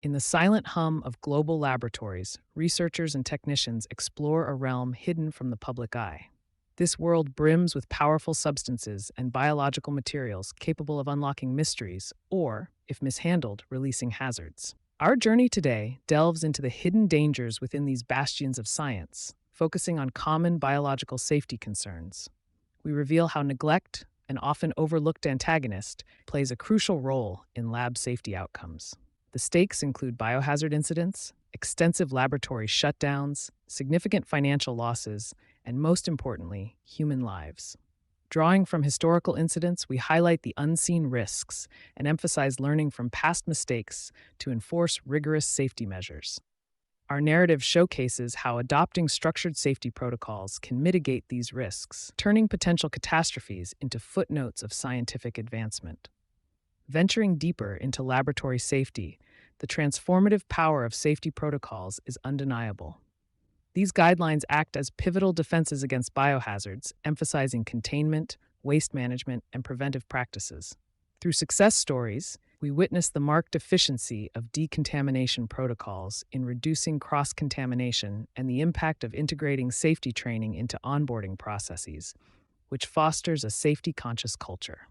In the silent hum of global laboratories, researchers and technicians explore a realm hidden from the public eye. This world brims with powerful substances and biological materials capable of unlocking mysteries or, if mishandled, releasing hazards. Our journey today delves into the hidden dangers within these bastions of science, focusing on common biological safety concerns. We reveal how neglect, an often overlooked antagonist, plays a crucial role in lab safety outcomes. The stakes include biohazard incidents, extensive laboratory shutdowns, significant financial losses, and most importantly, human lives. Drawing from historical incidents, we highlight the unseen risks and emphasize learning from past mistakes to enforce rigorous safety measures. Our narrative showcases how adopting structured safety protocols can mitigate these risks, turning potential catastrophes into footnotes of scientific advancement. Venturing deeper into laboratory safety, the transformative power of safety protocols is undeniable. These guidelines act as pivotal defenses against biohazards, emphasizing containment, waste management, and preventive practices. Through success stories, we witness the marked efficiency of decontamination protocols in reducing cross contamination and the impact of integrating safety training into onboarding processes, which fosters a safety conscious culture.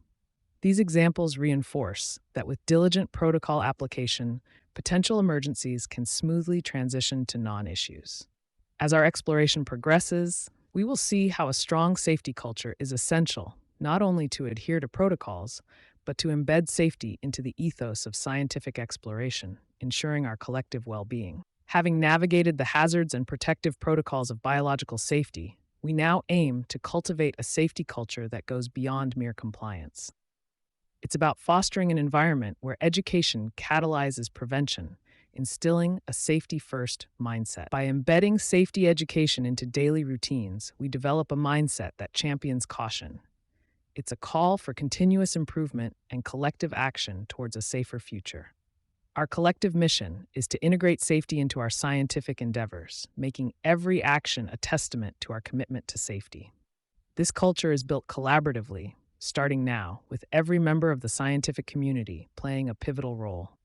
These examples reinforce that with diligent protocol application, potential emergencies can smoothly transition to non issues. As our exploration progresses, we will see how a strong safety culture is essential not only to adhere to protocols, but to embed safety into the ethos of scientific exploration, ensuring our collective well being. Having navigated the hazards and protective protocols of biological safety, we now aim to cultivate a safety culture that goes beyond mere compliance. It's about fostering an environment where education catalyzes prevention, instilling a safety first mindset. By embedding safety education into daily routines, we develop a mindset that champions caution. It's a call for continuous improvement and collective action towards a safer future. Our collective mission is to integrate safety into our scientific endeavors, making every action a testament to our commitment to safety. This culture is built collaboratively, starting now, with every member of the scientific community playing a pivotal role.